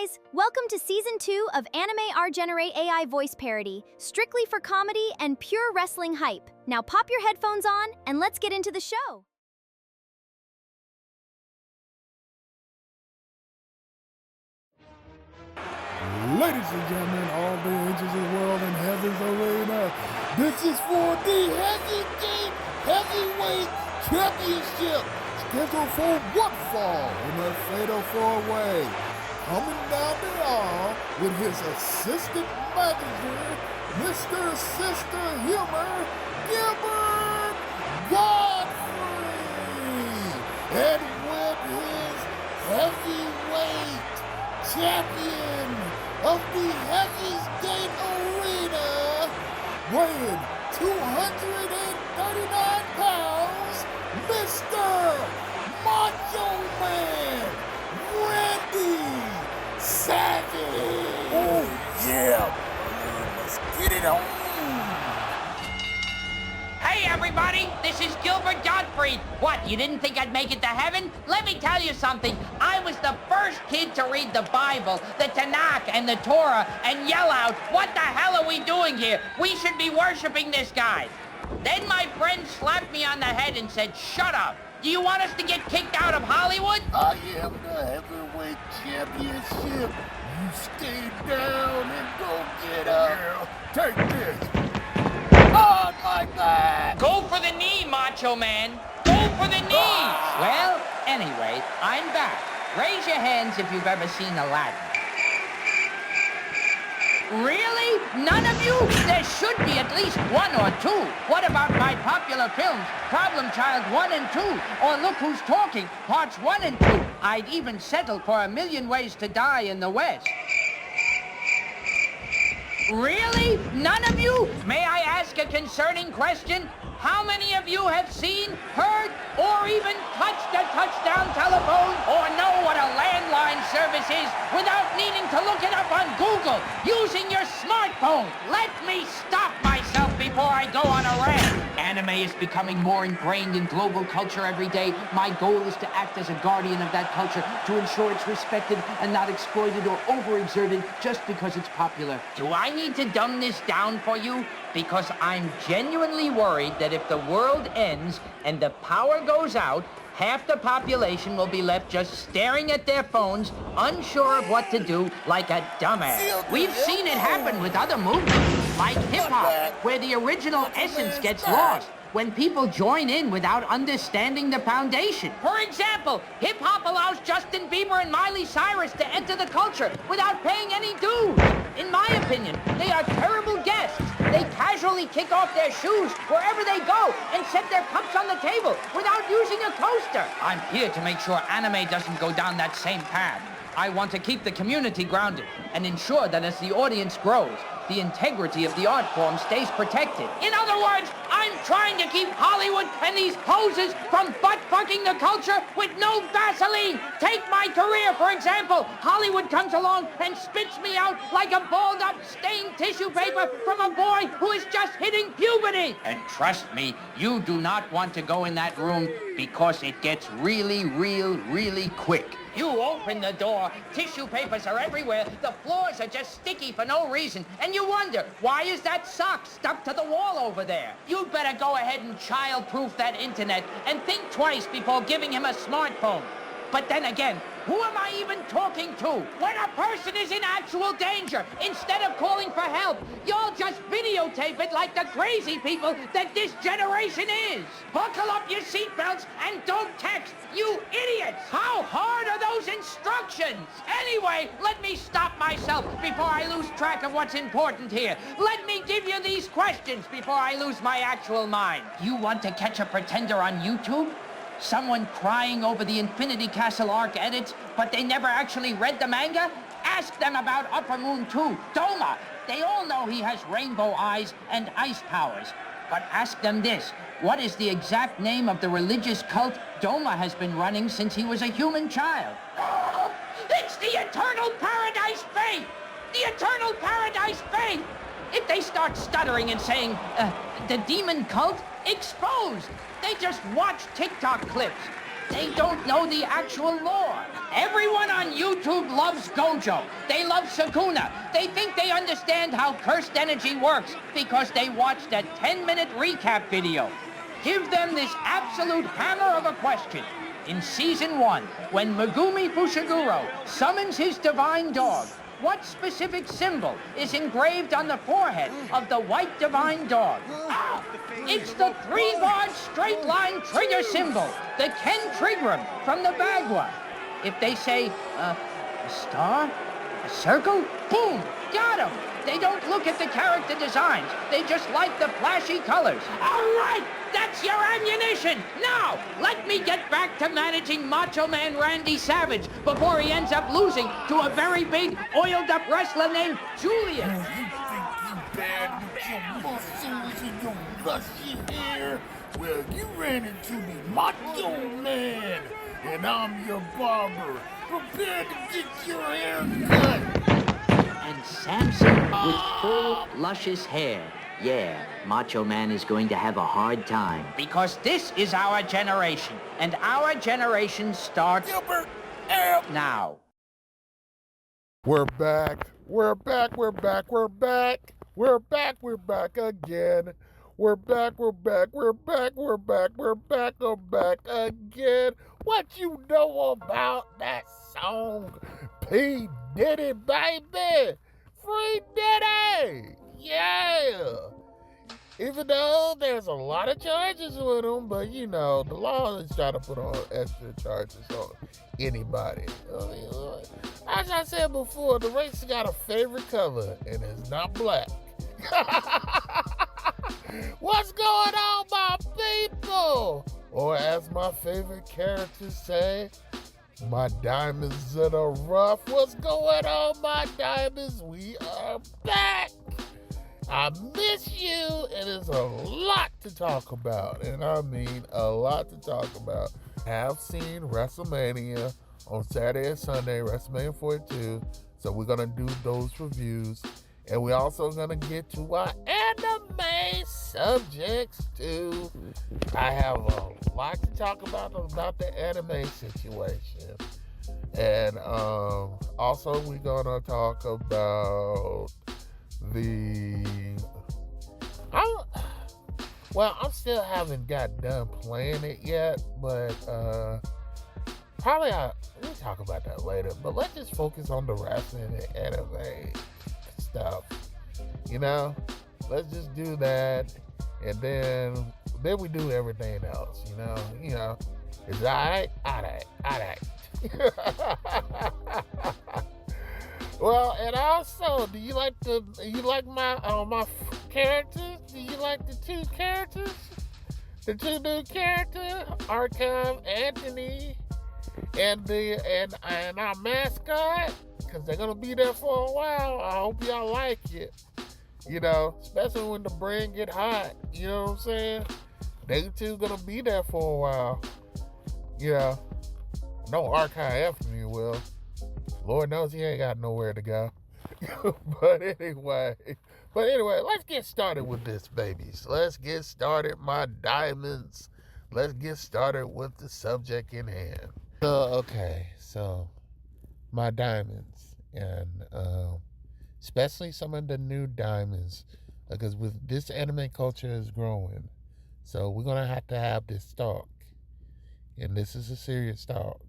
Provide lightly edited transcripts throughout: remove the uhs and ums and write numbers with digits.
guys! Welcome to Season 2 of Anime R Generate AI voice parody, strictly for comedy and pure wrestling hype. Now pop your headphones on and let's get into the show! Ladies and gentlemen, all the angels of the world in heaven's arena, this is for the heavyweight championship, scheduled for one fall in the fatal four-way. Coming down the aisle with his assistant manager, Mr. Sister Humor, Gilbert Godfrey, and with his heavyweight champion of the Heaven's Gate Arena, weighing 239 pounds, Mr. Macho Man, Randy Savage. Oh yeah, let's get it on. Hey everybody, this is Gilbert Gottfried. What, you didn't think I'd make it to heaven? Let me tell you something. I was the first kid to read the Bible, the Tanakh and the Torah and yell out, "What the hell are we doing here? We should be worshiping this guy." Then my friend slapped me on the head and said, "Shut up. Do you want us to get kicked out of Hollywood?" I am the heavyweight championship. You stay down and go get up. Take this. Oh, like that. Go for the knee, Macho Man. Go for the knee. Well, anyway, I'm back. Raise your hands if you've ever seen Aladdin. Really? None of you? There should be at least one or two. What about my popular films, Problem Child 1 and 2, or Look Who's Talking, Parts 1 and 2? I'd even settle for A Million Ways to Die in the West. Really? None of you? May I ask a concerning question? How many of you have seen, heard, or even touched a touchdown telephone, or know what a landline service is without needing to look it up on Google using your smartphone? Let me stop myself before I go on a rant. Anime is becoming more ingrained in global culture every day. My goal is to act as a guardian of that culture to ensure it's respected and not exploited or overexerted just because it's popular. Do I need to dumb this down for you? Because I'm genuinely worried that if the world ends and the power goes out, half the population will be left just staring at their phones, unsure of what to do, like a dumbass. We've seen it happen with other movements, like hip-hop, where the original essence gets lost when people join in without understanding the foundation. For example, hip-hop allows Justin Bieber and Miley Cyrus to enter the culture without paying any dues. In my opinion, they are terrible guests. They casually kick off their shoes wherever they go and set their cups on the table without using a coaster. I'm here to make sure anime doesn't go down that same path. I want to keep the community grounded and ensure that as the audience grows, the integrity of the art form stays protected. In other words, I'm trying to keep Hollywood and these poses from butt-fucking the culture with no Vaseline. Take my career, for example. Hollywood comes along and spits me out like a balled-up stained tissue paper from a boy who is just hitting puberty. And trust me, you do not want to go in that room because it gets really quick. You open the door, tissue papers are everywhere, the floors are just sticky for no reason, and you wonder, why is that sock stuck to the wall over there? You'd better go ahead and child-proof that internet and think twice before giving him a smartphone. But then again, who am I even talking to? When a person is in actual danger, instead of calling for help, y'all just videotape it like the crazy people that this generation is. Buckle up your seatbelts and don't text, you idiots! How hard are those instructions? Anyway, let me stop myself before I lose track of what's important here. Let me give you these questions before I lose my actual mind. You want to catch a pretender on YouTube? Someone crying over the Infinity Castle arc edits, but they never actually read the manga? Ask them about Upper Moon 2, Doma. They all know he has rainbow eyes and ice powers. But ask them this, what is the exact name of the religious cult Doma has been running since he was a human child? It's the Eternal Paradise Faith! The Eternal Paradise Faith! If they start stuttering and saying, the demon cult, exposed. They just watch TikTok clips. They don't know the actual lore. Everyone on YouTube loves Gojo. They love Sakuna. They think they understand how cursed energy works because they watched a 10-minute recap video. Give them this absolute hammer of a question. In Season 1, when Megumi Fushiguro summons his divine dog, what specific symbol is engraved on the forehead of the white divine dog? Ah, it's the 3-bar straight line trigger symbol, the Ken Trigram from the Bagua. If they say, a star, a circle, boom, got 'em. They don't look at the character designs. They just like the flashy colors. All right, that's your ammunition. Now, let me get back to managing Macho Man Randy Savage before he ends up losing to a very big, oiled-up wrestler named Julian. You think you bad with your muscles and your lusty hair? Well, you ran into me, Macho Man, and I'm your barber. Prepare to get your hair cut. And Samson with full, luscious hair. Yeah, Macho Man is going to have a hard time. Because this is our generation, and our generation starts Gilbert, help! now. We're back. We're back. We're back. We're back. We're back. We're back again. We're back. We're back. We're back. We're back. We're back. We're back again. What you know about that song? P. Diddy, baby. Free Diddy. Yeah. Even though there's a lot of charges with him, but you know, the law is trying to put on extra charges on anybody. I mean, as I said before, the race got a favorite color, and it's not black. What's going on, my people? Or as my favorite characters say, my diamonds in the rough. What's going on, my diamonds? We are back. I miss you, and there's a lot to talk about, and I mean a lot to talk about. Have seen WrestleMania on Saturday and Sunday, WrestleMania 42, so we're going to do those reviews, and we're also going to get to our anime subjects, too. I have a lot to talk about the anime situation, and also we're going to talk about I still haven't got done playing it yet, but we'll talk about that later. But let's just focus on the wrestling and anime stuff. You know, let's just do that, and then we do everything else. You know, it's alright. Well, and also, do you like my characters? Do you like the two characters? The two new characters, Archive Anthony and our mascot, because they're gonna be there for a while. I hope y'all like it. You know, especially when the brand get hot. You know what I'm saying? They two gonna be there for a while. You know, no Archive Anthony will. Lord knows he ain't got nowhere to go. But anyway, let's get started with this, babies. Let's get started, my diamonds. Let's get started with the subject in hand. So my diamonds, and especially some of the new diamonds, because with this anime culture is growing, so we're gonna have to have this talk, and this is a serious talk.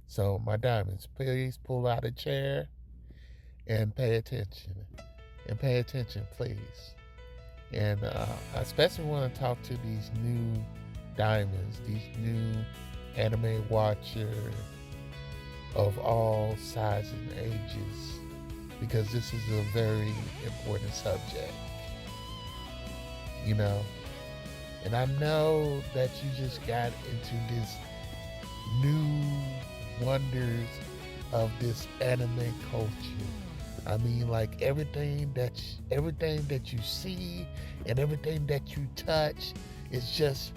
So, my diamonds, please pull out a chair and pay attention. And pay attention, please. And I especially want to talk to these new diamonds, these new anime watchers of all sizes and ages, because this is a very important subject. You know? And I know that you just got into this new wonders of this anime culture. I mean, like everything that you see and everything that you touch is just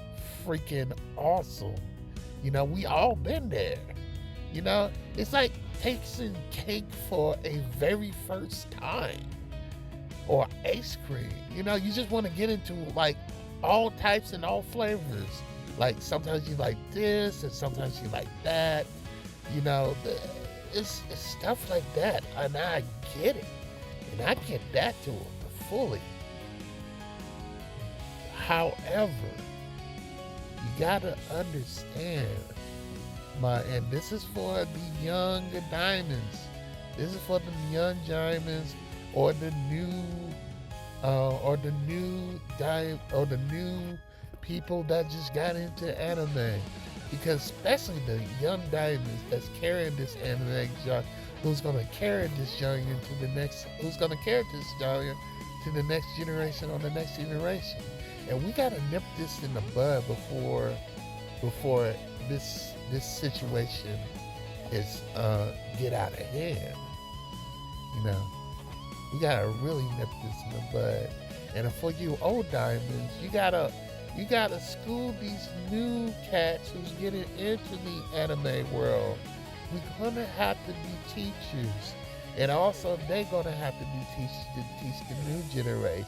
freaking awesome. You know, we all been there. You know, it's like tasting cake for a very first time, or ice cream. You know, you just want to get into like all types and all flavors. Like sometimes you like this and sometimes you like that. You know, it's stuff like that, and I get it, and I get that to them fully. However, you gotta understand, and this is for the young diamonds. This is for the young diamonds, or the new people that just got into anime. Because especially the young diamonds that's carrying this anime genre, who's gonna carry this genre to the next generation or the next generation. And we gotta nip this in the bud before this situation is get out of hand. You know, we gotta really nip this in the bud. And for you old diamonds, you gotta school these new cats who's getting into the anime world. We're gonna have to be teachers, and also they're gonna have to be teachers to teach the new generation.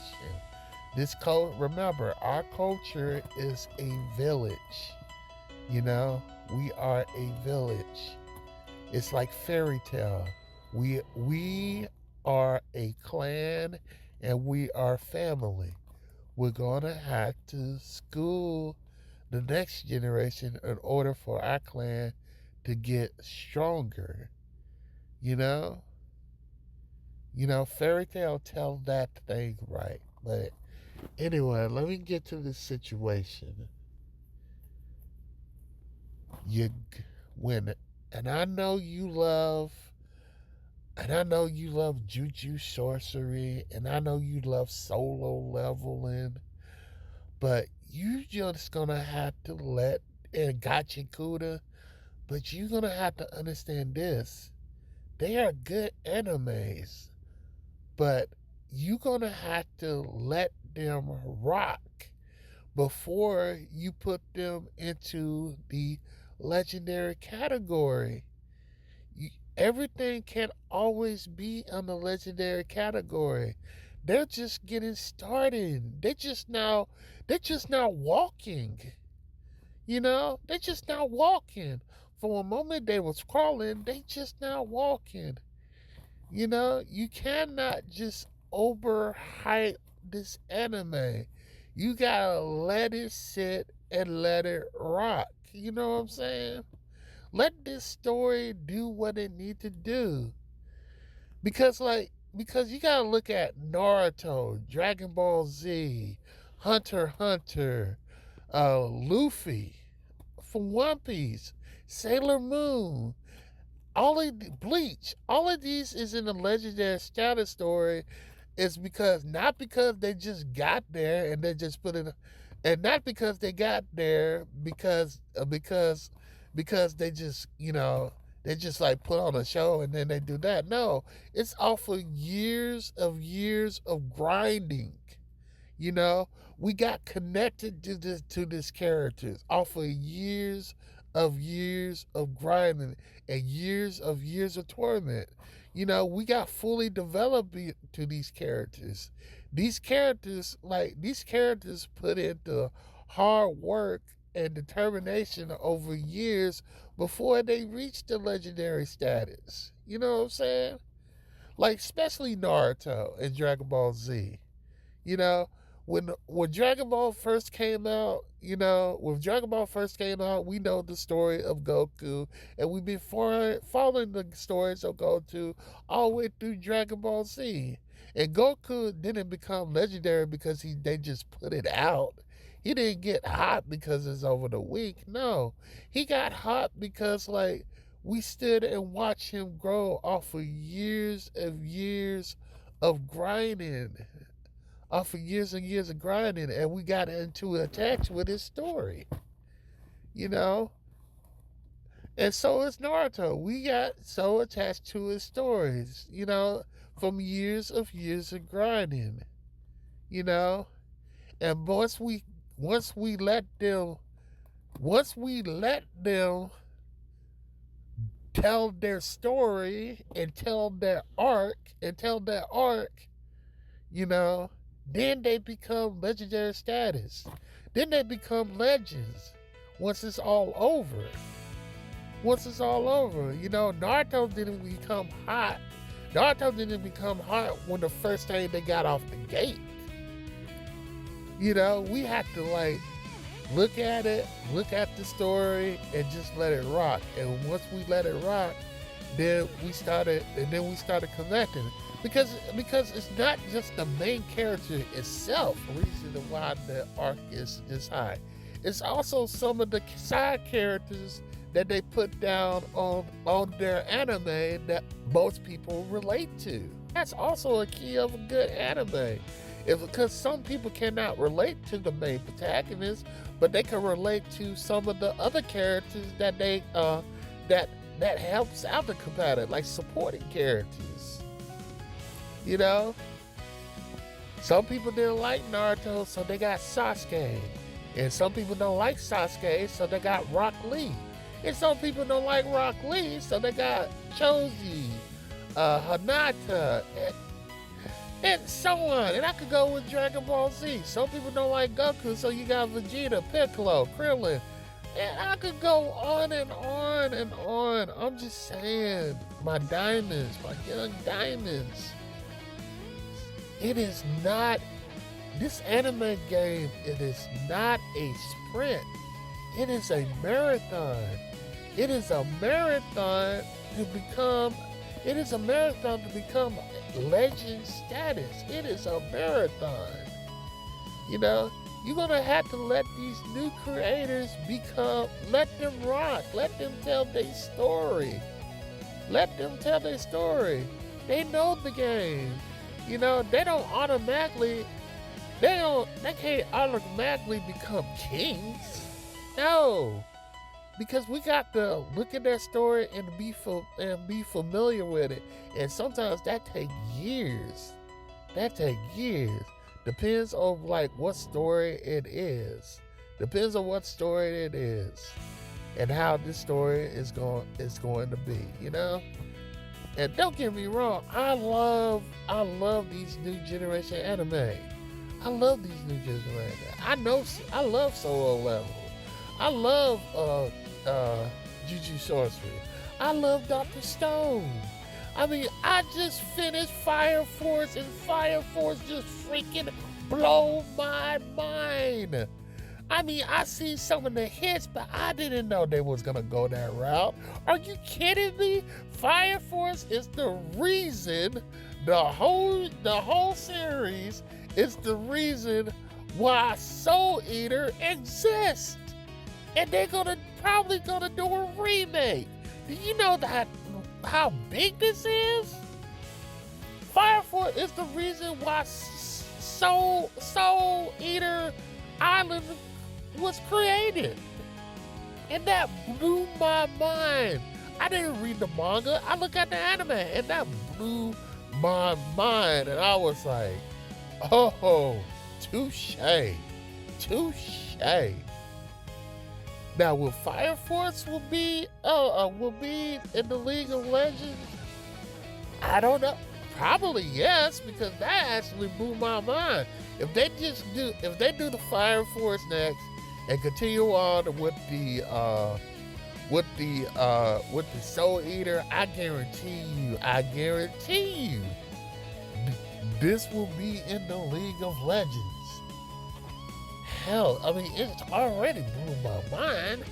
Remember, our culture is a village. You know, we are a village. It's like fairy tale. We are a clan, and we are family. We're gonna have to school the next generation in order for our clan to get stronger. You know, fairy tale tell that thing right. But anyway, let me get to this situation. And I know you love juju sorcery, and I know you love solo leveling, but you just gonna have to and gotcha kuda, but you're gonna have to understand this. They are good animes, but you're gonna have to let them rock before you put them into the legendary category. Everything can't always be on the legendary category. They're just getting started. They're just now walking. You know, they're just now walking. For a moment they was crawling, they just now walking. You know, you cannot just overhype this anime. You gotta let it sit and let it rock. You know what I'm saying? Let this story do what it need to do. Because you gotta look at Naruto, Dragon Ball Z, Hunter x Hunter, Luffy from One Piece, Sailor Moon, Bleach. All of these is in the legendary status story. Is not because they just got there and they just put it, and not because they got there because they just, they just like put on a show and then they do that. No, it's off of years of grinding. You know, we got connected to this characters off of years of grinding and years of torment. You know, we got fully developed to these characters. These characters put into hard work and determination over years before they reach the legendary status. You know what I'm saying? Like, especially Naruto and Dragon Ball Z. You know, when Dragon Ball first came out, we know the story of Goku, and we've been following the stories of Goku all the way through Dragon Ball Z. And Goku didn't become legendary because they just put it out. He didn't get hot because it's over the week. No, he got hot because we stood and watched him grow off of years of grinding. Off of years and years of grinding, and we got attached with his story, and so is Naruto. We got so attached to his stories, from years of grinding, and once we let them tell their story and tell their arc, then they become legendary status. Then they become legends once it's all over. once it's all over. You know, Naruto didn't become hot. Naruto didn't become hot when the first thing they got off the gate. You know, we have to like look at it, look at the story, and just let it rock. And once we let it rock, then we started connecting. Because it's not just the main character itself, the reason why the arc is high. It's also some of the side characters that they put down on their anime that most people relate to. That's also a key of a good anime. Because some people cannot relate to the main protagonist, but they can relate to some of the other characters that they that helps out the competitor, like supporting characters. You know? Some people didn't like Naruto, so they got Sasuke. And some people don't like Sasuke, so they got Rock Lee. And some people don't like Rock Lee, so they got Choji, Hinata, and so on. And I could go with Dragon Ball Z. Some people don't like Goku, so you got Vegeta, Piccolo, Krillin. And I could go on and on and on. I'm just saying, my diamonds, my young diamonds. It is not, this anime game, it is not a sprint. It is a marathon. It is a marathon to become legend status. It is a marathon. You know, you're gonna have to let these new creators let them rock, let them tell their story. Let them tell their story. They know the game. You know, they can't automatically become kings. No. Because we got to look at that story and be familiar with it. And sometimes that takes years. Depends on like what story it is. And how this story is going to be, you know? And don't get me wrong, I love these new generation anime. I love these new generation. I love Solo Level. I love Juju Sorcery. I love Dr. Stone. I mean, I just finished Fire Force, and Fire Force just freaking blow my mind. I mean, I see some of the hits, but I didn't know they was gonna go that route. Are you kidding me? Fire Force is the reason, the whole series is the reason why Soul Eater exists. And they're probably gonna do a remake. Do you know how big this is? Fire Force is the reason why Soul Eater Island was created. And that blew my mind. I didn't read the manga. I looked at the anime, and that blew my mind. And I was like, oh, touche. Now, will Fire Force will be in the League of Legends? I don't know. Probably yes, because that actually blew my mind. If they do the Fire Force next and continue on with the Soul Eater, I guarantee you, this will be in the League of Legends. Hell, I mean, it's already blew my mind.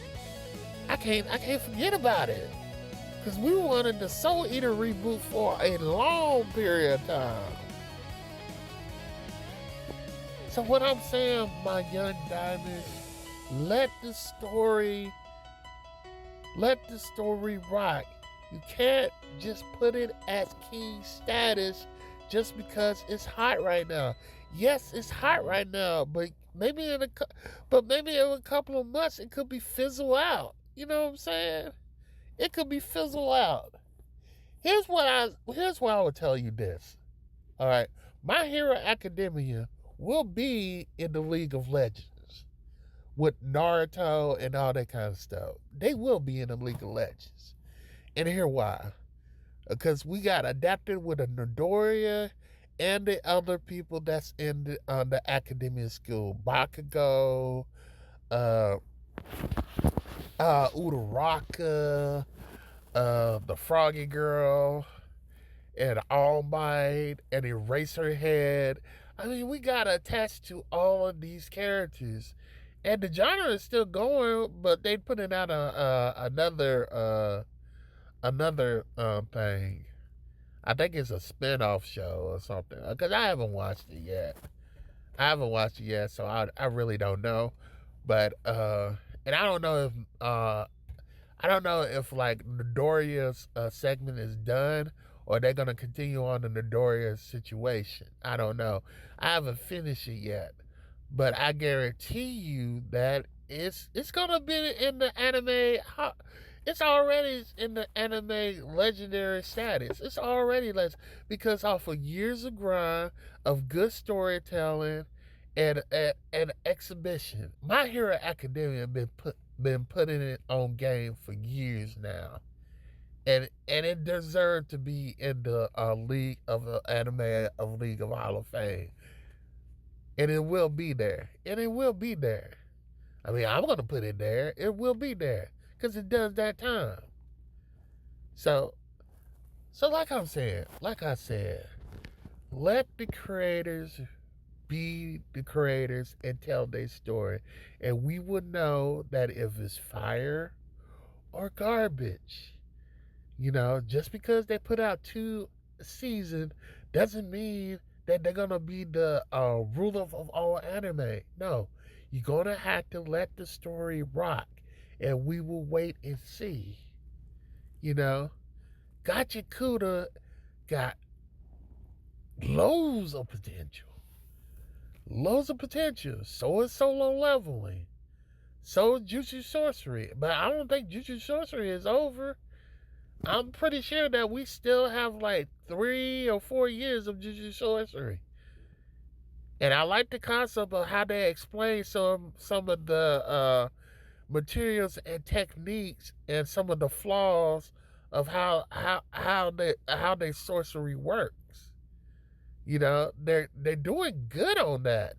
I can't forget about it. Because we wanted the Soul Eater reboot for a long period of time. So what I'm saying, my young diamond, let the story rock. You can't just put it as king status just because it's hot right now. Yes, it's hot right now, but maybe in a couple of months it could be fizzle out. You know what I'm saying? It could be fizzle out. Here's why I would tell you this. All right, My Hero Academia will be in the League of Legends with Naruto and all that kind of stuff. They will be in the League of Legends. And here why. Because we got adapted with a Midoriya and the other people that's in the academia school. Bakugo, Uraraka, the Froggy Girl, and All Might, and Eraserhead. I mean, we got attached to all of these characters, and the genre is still going, but they putting out another thing. I think it's a spin-off show or something. Because I haven't watched it yet. So I really don't know. But and I don't know if like Midoriya's segment is done or they're gonna continue on the Midoriya situation. I don't know. I haven't finished it yet, but I guarantee you that it's gonna be in the anime. It's already in the anime legendary status. It's already because off of years of grind of good storytelling and exhibition. My Hero Academia been putting it on game for years now, and it deserved to be in the league of anime of League of Hall of Fame, and it will be there, I mean, I'm gonna put it there. It will be there because it does that time. So like I said, let the creators be the creators and tell their story, and we would know that if it's fire or garbage. Just because they put out 2 seasons doesn't mean that they're gonna be the ruler of all anime. No, you're gonna have to let the story rock, and we will wait and see. Gotcha Kuda got loads of potential. So is Solo Leveling. So is Jutsu Sorcery. But I don't think Jutsu Sorcery is over. I'm pretty sure that we still have like 3 or 4 years of Jutsu Sorcery. And I like the concept of how they explain some of the materials and techniques and some of the flaws of how their sorcery works. They're doing good on that.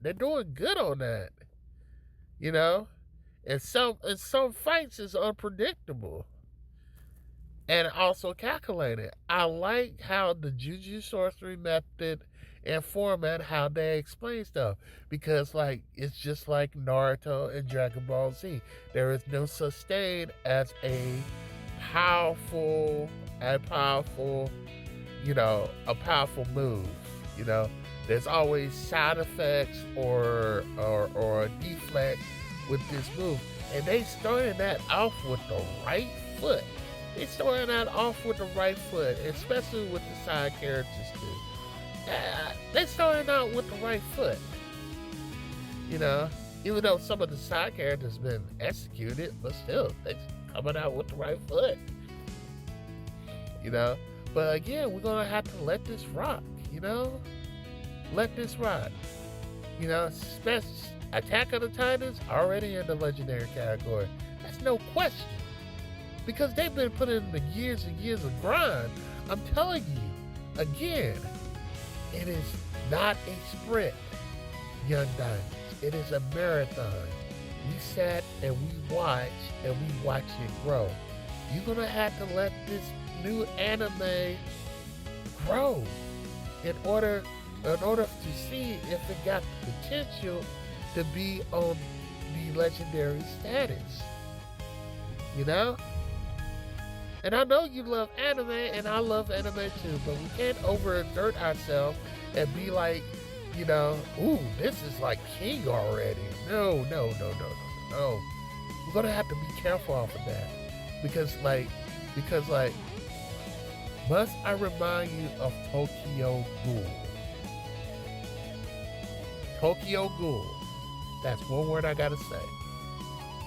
And some fights is unpredictable and also calculated. I like how the Juju sorcery method and format, how they explain stuff, because like it's just like Naruto and Dragon Ball Z. There is no such thing as a powerful move. There's always side effects or a deflect with this move, and they started that off with the right foot. Especially with the side characters too. They started out with the right foot. Even though some of the side characters been executed, but still they coming out with the right foot. But again, we're gonna have to let this rock. Especially Attack of the Titans already in the legendary category. That's no question. Because they've been putting in the years and years of grind. I'm telling you, again, it is not a sprint, Young Diamonds. It is a marathon. We sat and we watched it grow. You're gonna have to let this new anime grow in order to see if it got the potential to be on the legendary status. And I know you love anime, and I love anime too, but we can't overexert ourselves and be like, ooh, this is like king already. No. We're gonna have to be careful off of that. Because must I remind you of Tokyo Ghoul? Tokyo Ghoul. That's one word I gotta say.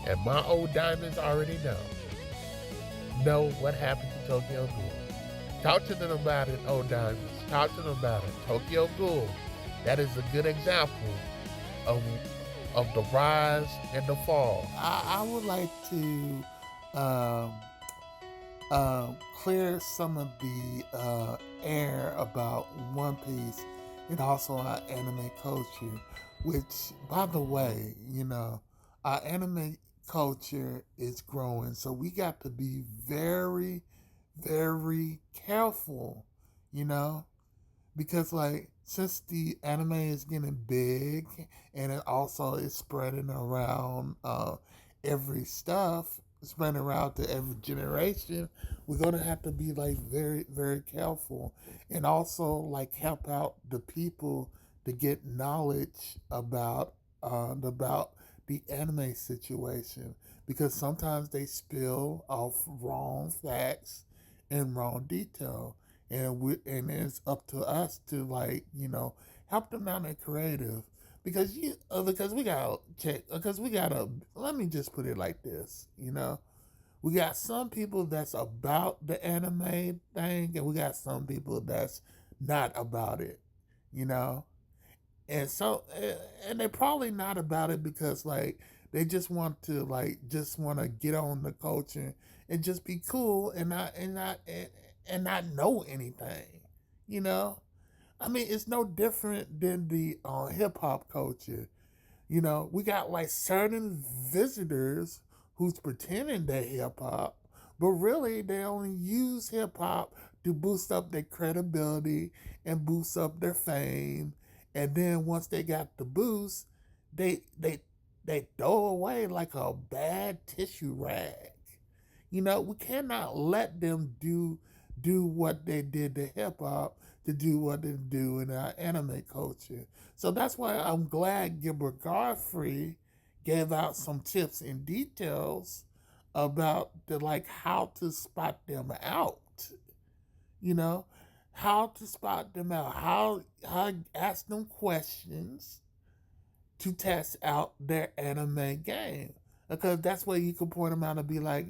And my old diamonds already know what happened to Tokyo Ghoul. Talk to them about it, old diamonds. Talk to them about it. Tokyo Ghoul. That is a good example of the rise and the fall. I would like to clear some of the air about One Piece and also our anime culture, which, by the way, our anime culture is growing. So we got to be very, very careful, you know, because like since the anime is getting big and it also is spreading around every stuff, spreading around to every generation, we're gonna have to be like very, very careful and also like help out the people to get knowledge about the anime situation because sometimes they spill off wrong facts and wrong detail and it's up to us to like help them out and creative because we gotta check because we gotta let me just put it like this, we got some people that's about the anime thing and we got some people that's not about it, you know and so and they're probably not about it because like they just want to get on the culture and just be cool and not know anything, you know I mean it's no different than the hip hop culture. We got like certain visitors who's pretending they're hip hop, but really they only use hip hop to boost up their credibility and boost up their fame. And then once they got the boost, they throw away like a bad tissue rag. We cannot let them do what they did to hip hop to do what they do in our anime culture. So that's why I'm glad Gilbert Godfrey gave out some tips and details about the like how to spot them out. You know, how to spot them out, how ask them questions to test out their anime game. Because that's where you can point them out and be like,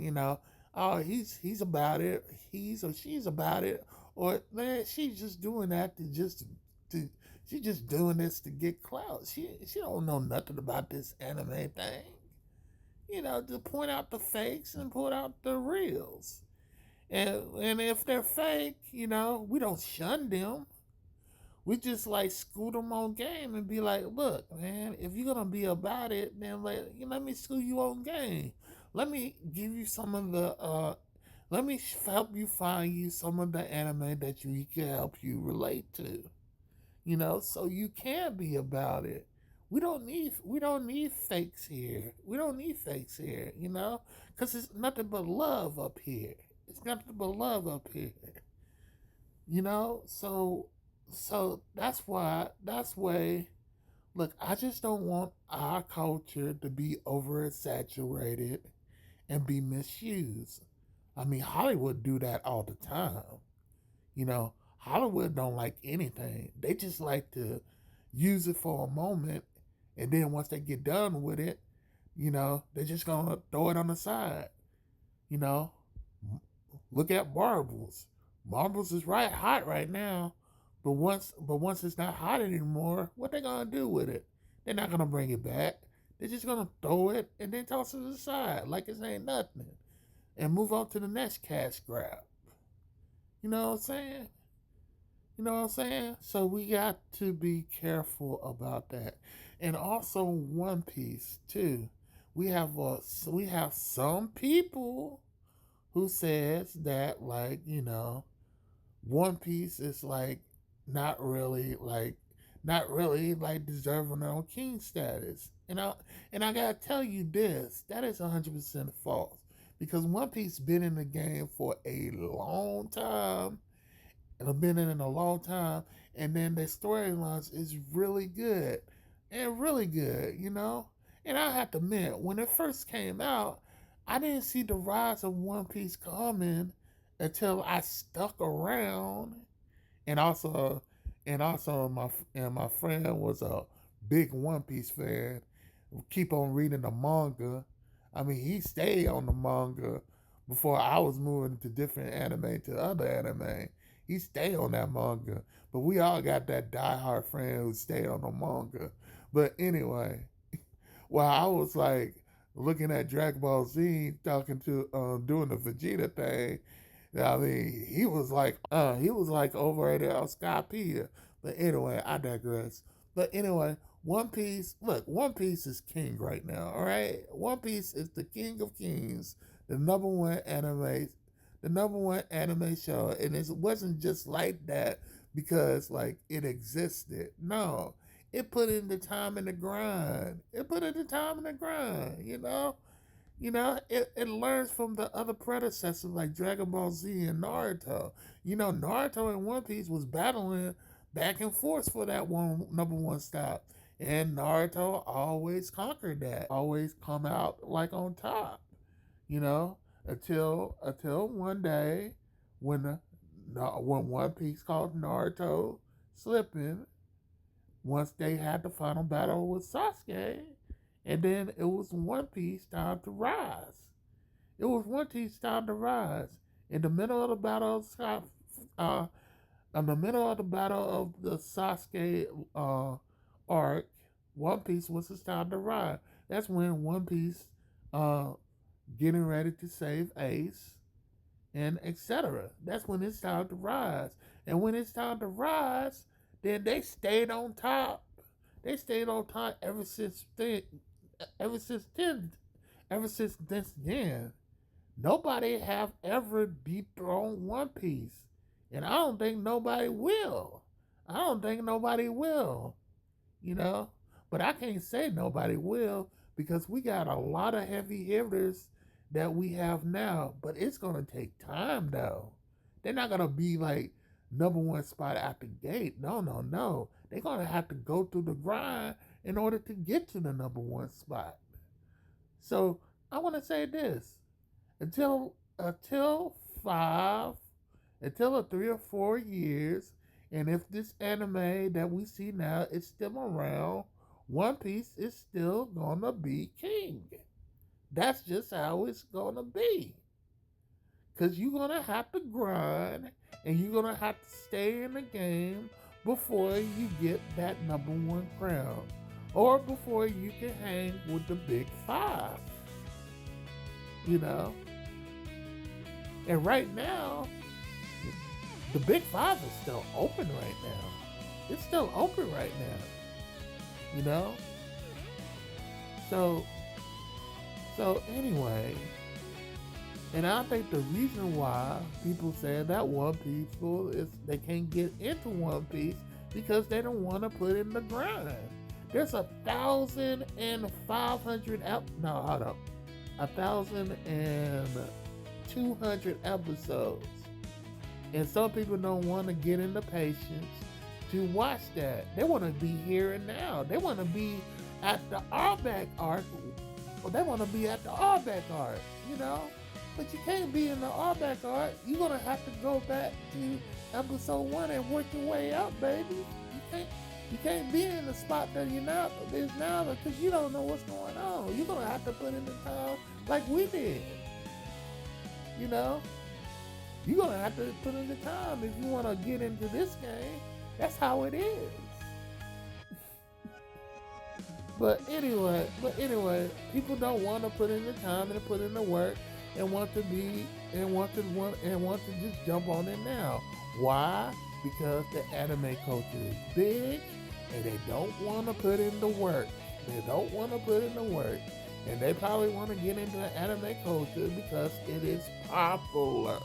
oh, he's about it, he's or she's about it, or man, she's just doing that to she's just doing this to get clout. She don't know nothing about this anime thing. To point out the fakes and point out the reals. And if they're fake, we don't shun them. We just like school them on game and be like, look, man, if you're gonna be about it, then let me school you on game. Let me give you some of the let me help you find you some of the anime that you can help you relate to. So you can be about it. We don't need fakes here. We don't need fakes here, because it's nothing but love up here. It's nothing but love up here. So that's why look, I just don't want our culture to be oversaturated and be misused. I mean, Hollywood do that all the time. Hollywood don't like anything. They just like to use it for a moment, and then once they get done with it, they're just gonna throw it on the side. You know, look at marbles. Marbles is right hot right now, but once it's not hot anymore, what they gonna do with it? They're not gonna bring it back. They're just gonna throw it and then toss it to the side like it ain't nothing, and move on to the next cash grab. You know what I'm saying? You know what I'm saying? So we got to be careful about that, and also One Piece too. We have some people who says that One Piece is not really deserving of king status. And I gotta tell you this, that is 100% false. Because One Piece been in the game for a long time. And I've been in it a long time. And then their storylines is really good. And really good. And I have to admit, when it first came out, I didn't see the rise of One Piece coming until I stuck around, and my friend was a big One Piece fan. Keep on reading the manga. I mean, he stayed on the manga before I was moving to different anime to other anime. He stayed on that manga, but we all got that diehard friend who stayed on the manga. But anyway, while I was like looking at Dragon Ball Z, talking to doing the Vegeta thing. I mean, he was like over there on Skypea. But anyway, I digress. But anyway, One Piece, look, One Piece is king right now, all right? One Piece is the king of kings, the number one anime show. And it wasn't just like that because like it existed. No. It put in the time and the grind. It put in the time and the grind, you know? It learns from the other predecessors like Dragon Ball Z and Naruto. Naruto and One Piece was battling back and forth for that number one stop. And Naruto always conquered that. Always come out like on top. You know, until one day when One Piece called Naruto slipping, once they had the final battle with Sasuke, and then it was One Piece time to rise. It was One Piece time to rise. In the middle of the battle of in the middle of the battle of the Sasuke arc, One Piece was his time to rise. That's when One Piece getting ready to save Ace and etc. That's when it's time to rise. And when it's time to rise, then they stayed on top. They stayed on top ever since then. Ever since then. Nobody have ever dethroned One Piece. And I don't think nobody will. I don't think nobody will. But I can't say nobody will because we got a lot of heavy hitters that we have now. But it's going to take time, though. They're not going to be like number one spot at the gate. No. They're going to have to go through the grind in order to get to the number one spot. So I want to say this. Until 3 or 4 years, and if this anime that we see now is still around, One Piece is still gonna be king. That's just how it's gonna be. Cause you're gonna have to grind and you're gonna have to stay in the game before you get that number one crown. Or before you can hang with the big five. And right now, the big five is still open right now. It's still open right now. So anyway, and I think the reason why people say that One Piece is they can't get into One Piece because they don't want to put in the grind. There's 1,200 episodes. And some people don't want to get in the patience to watch that. They want to be here and now. They want to be at the Arback arc. Well, they want to be at the Arback arc, But you can't be in the Arback arc. You're going to have to go back to episode 1 and work your way up, baby. You can't be in the spot that you're now because you don't know what's going on. You're going to have to put in the time like we did. You're going to have to put in the time if you want to get into this game. That's how it is. But anyway, people don't want to put in the time and put in the work and want to just jump on it now. Why? Because the anime culture is big and they don't want to put in the work. And they probably want to get into the anime culture because it is popular.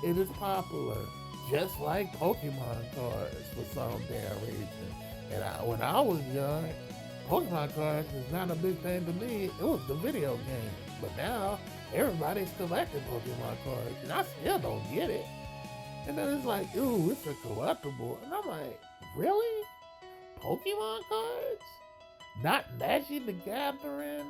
It is popular. Just like Pokemon cards for some damn reason. And when I was young, Pokemon cards was not a big thing to me. It was the video game. But now, everybody's collecting Pokemon cards. And I still don't get it. And then it's like, ooh, it's a collectible. And I'm like, really? Pokemon cards? Not Magic the Gathering?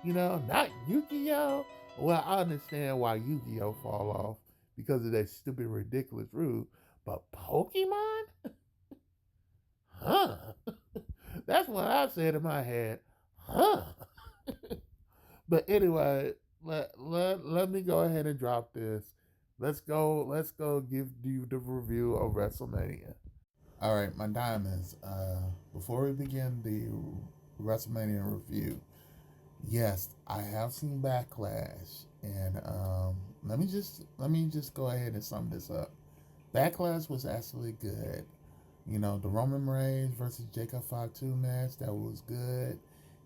Not Yu-Gi-Oh? Well, I understand why Yu-Gi-Oh fall off because of that stupid, ridiculous rule. But Pokemon? Huh? That's what I said in my head. Huh? But anyway, let me go ahead and drop this. Let's go give you the review of WrestleMania. All right, my diamonds. Before we begin the WrestleMania review, yes, I have seen Backlash, and let me just go ahead and sum this up. Backlash was actually good. You know, the Roman Reigns versus Jacob Fatu match, that was good.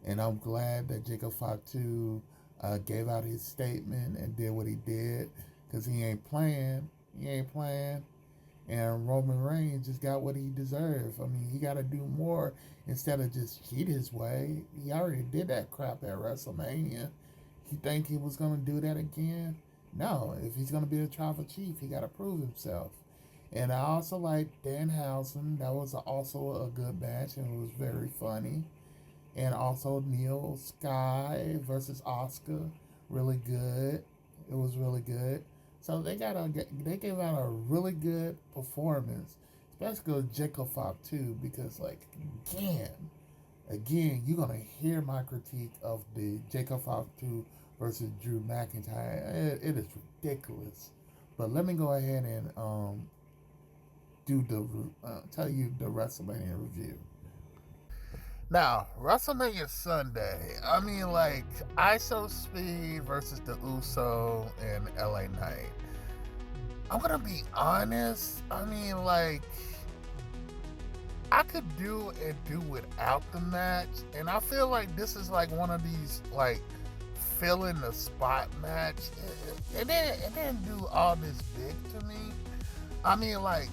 And I'm glad that Jacob Fatu gave out his statement and did what he did, because he ain't playing. He ain't playing. And Roman Reigns just got what he deserved. I mean, he got to do more instead of just cheat his way. He already did that crap at WrestleMania. You think he was going to do that again? No. If he's going to be a tribal chief, he got to prove himself. And I also like Danhausen. That was also a good match, and it was very funny. And also Neil Sky versus Oscar, really good. It was really good. So they gave out a really good performance, especially Jacob Fatu, because again, you're gonna hear my critique of the Jacob Fatu versus Drew McIntyre. It is ridiculous. But let me go ahead and tell you the WrestleMania review. Now, WrestleMania Sunday, I mean, like, ISO Speed versus the Uso and LA Knight. I'm gonna be honest, I mean, like, I could do without the match, and I feel like this is like one of these, like, fill in the spot match. It didn't do all this big to me. I mean, like,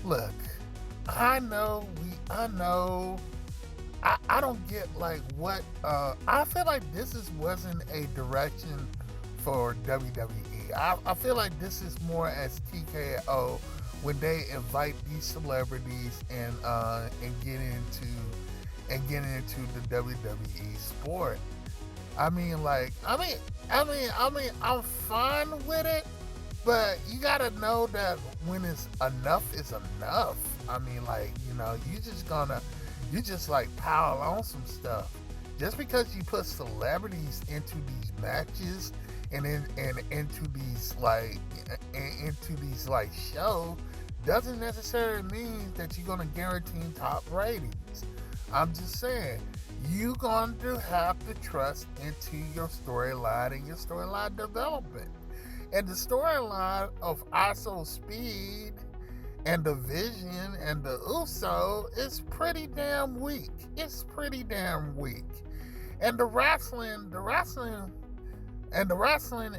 look, I know. I don't get like what. I feel like this wasn't a direction for WWE. I feel like this is more as TKO when they invite these celebrities and get into the WWE sport. I'm fine with it, but you gotta know that when it's enough is enough. I mean, like, you know, you just like pile on some stuff. Just because you put celebrities into these matches and into these shows doesn't necessarily mean that you're gonna guarantee top ratings. I'm just saying, you're going to have to trust into your storyline and your storyline development. And the storyline of ISO Speed and the Vision and the Uso is pretty damn weak. It's pretty damn weak. And the wrestling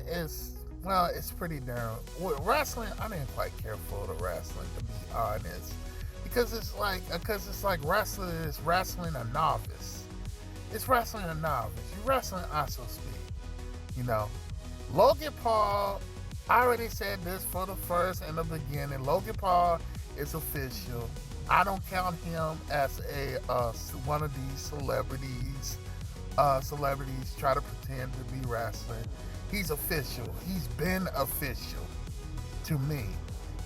is, well, it's pretty damn. With wrestling, I didn't quite care for the wrestling, to be honest, because it's like wrestling is wrestling a novice. It's wrestling a novice. You're wrestling ISO Speed. You know, Logan Paul. I already said this for the first and the beginning. Logan Paul is official. I don't count him as one of these celebrities. Celebrities try to pretend to be wrestling. He's official. He's been official to me.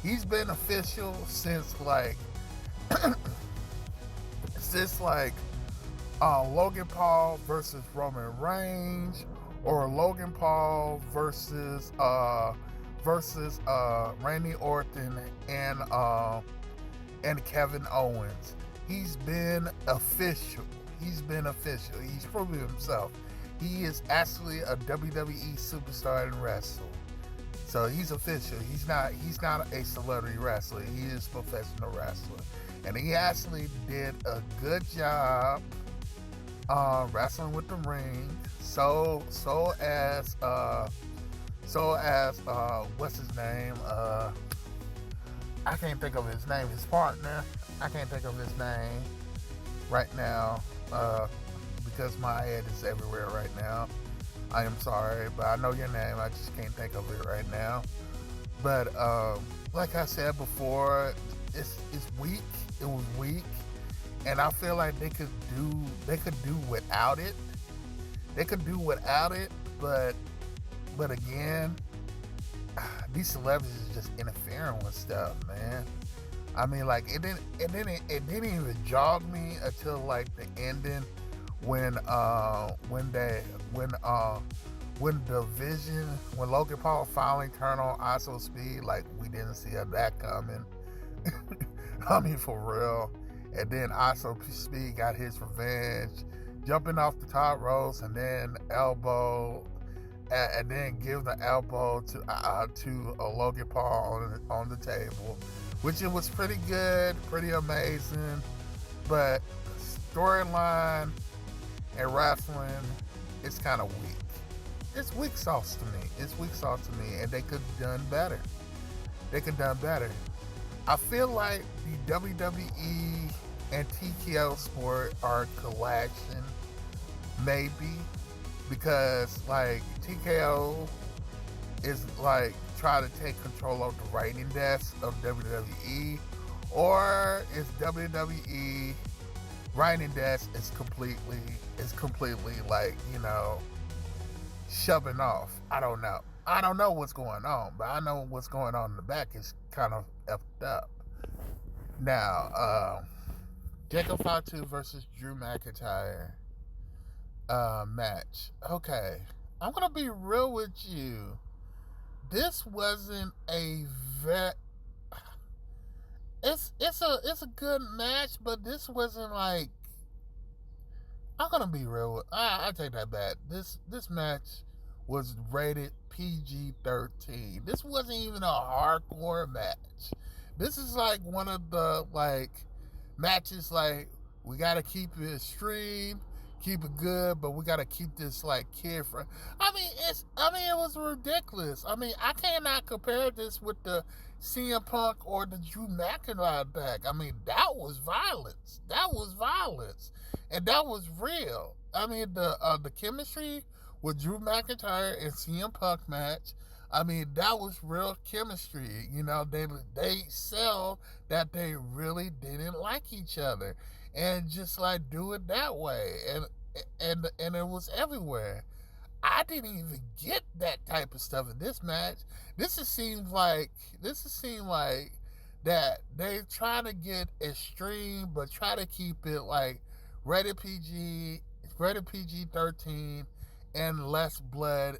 He's been official since Logan Paul versus Roman Reigns, or Logan Paul versus Randy Orton and Kevin Owens. He's been official. He's proven himself. He is actually a WWE superstar in wrestling. So he's official. He's not a celebrity wrestler. He is a professional wrestler. And he actually did a good job wrestling with the ring. So as what's his name? I can't think of his name. His partner. I can't think of his name right now because my head is everywhere right now. I am sorry, but I know your name. I just can't think of it right now. But like I said before, it's weak. It was weak, and I feel like they could do without it. But again, these celebrities are just interfering with stuff, man. I mean, like, it didn't even jog me until like the ending when Logan Paul finally turned on ISO Speed. Like, we didn't see that coming. I mean, for real. And then ISO Speed got his revenge, jumping off the top ropes and then elbow, and then give the elbow to Logan Paul on the table, which it was pretty good, pretty amazing, but storyline and wrestling is kind of weak. It's weak sauce to me. It's weak sauce to me, and they could have done better. They could have done better. I feel like the WWE and TKO sport are collection, maybe, because like TKO is like trying to take control of the writing desk of WWE, or is WWE writing desk is completely like, you know, shoving off. I don't know what's going on, but I know what's going on in the back is kind of effed up. Now, Jacob Fatu versus Drew McIntyre match. Okay, I'm gonna be real with you. This wasn't a it's a good match, but this wasn't like, I'm gonna be real. I take that back. This match was rated PG-13. This wasn't even a hardcore match. This is like one of the like matches like, we gotta keep it extreme, keep it good, but we gotta keep this like kid friendly. I mean, it was ridiculous. I mean, I cannot compare this with the CM Punk or the Drew McIntyre back. I mean, that was violence. And that was real. I mean, the chemistry with Drew McIntyre and CM Punk match, I mean, that was real chemistry. You know, they sell that they really didn't like each other, and just like do it that way, and it was everywhere. I didn't even get that type of stuff in this match. This seems like that they trying to get extreme, but try to keep it like rated PG-13, and less blood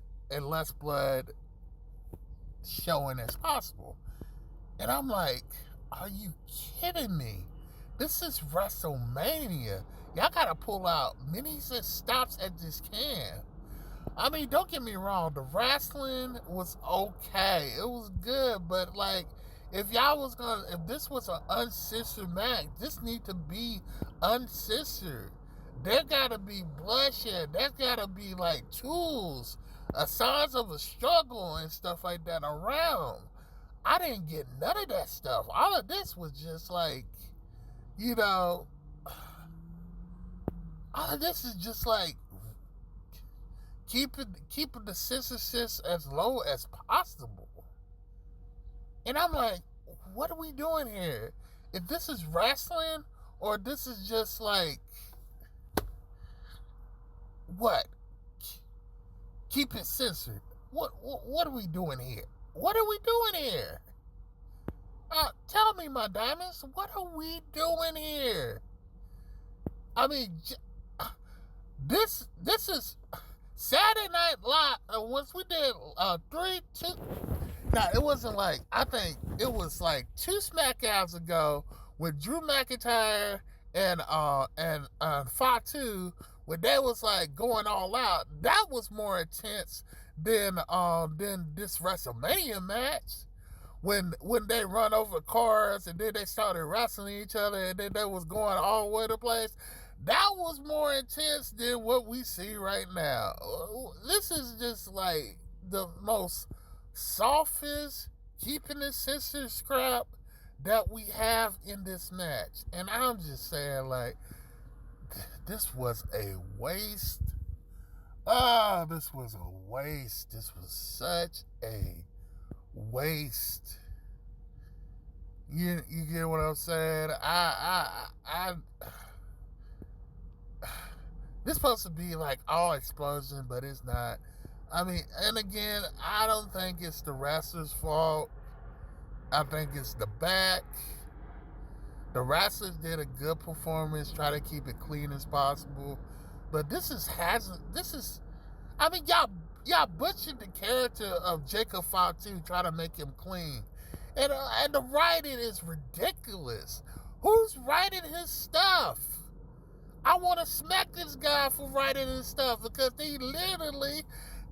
showing as possible. And I'm like, are you kidding me? This is WrestleMania. Y'all gotta pull out minis and stops at this can. I mean, don't get me wrong, the wrestling was okay. It was good, but like, if this was an uncensored match, this need to be uncensored. There gotta be bloodshed. There gotta be like tools, signs of a struggle and stuff like that around. I didn't get none of that stuff. All of this was just like, you know, all of this is just like keeping the censorship as low as possible. And I'm like, what are we doing here? If this is wrestling, or this is just like, what? Keep it censored. What are we doing here? What are we doing here? Tell me, my diamonds, what are we doing here? I mean, this is Saturday Night Live. Once we did 3, 2. Now, it wasn't like, I think it was like 2 SmackDowns ago with Drew McIntyre and Fatu, when they was like going all out. That was more intense than this WrestleMania match. When they run over cars and then they started wrestling each other and then they was going all over the place. That was more intense than what we see right now. This is just like the most softest, keeping it censored scrap that we have in this match. And I'm just saying, like, this was a waste. This was a waste. This was such a waste. You get what I'm saying? This is supposed to be like all explosion, but it's not. I mean, and again, I don't think it's the wrestler's fault. I think it's the back. The wrestlers did a good performance, try to keep it clean as possible. But I mean, y'all butchered the character of Jacob Fatu, trying to make him clean. And the writing is ridiculous. Who's writing his stuff? I want to smack this guy for writing his stuff, because he literally,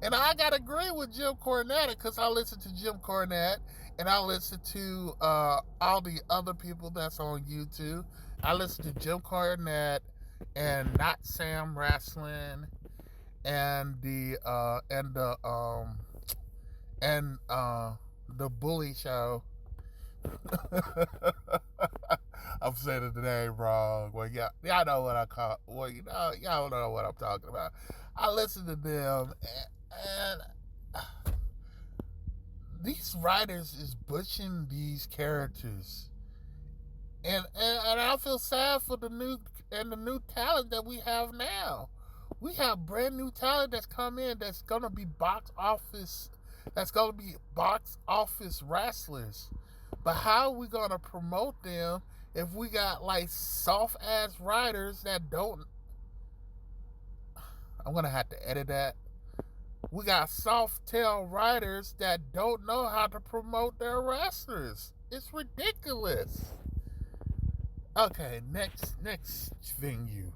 and I got to agree with Jim Cornette, because I listen to Jim Cornette, And I listen to all the other people that's on YouTube. I listen to Jim Cornette and Not Sam Wrestling and the Bully Show. I'm saying the name wrong. Well, y'all know what I call. Well, y'all know what I'm talking about. I listen to them, and these writers is butchering these characters, and I feel sad for the new talent that we have now. We have brand new talent that's come in that's gonna be box office wrestlers. But how are we gonna promote them if we got like soft ass writers that don't? I'm gonna have to edit that. We got soft tail writers that don't know how to promote their wrestlers. It's ridiculous. Okay, next venue.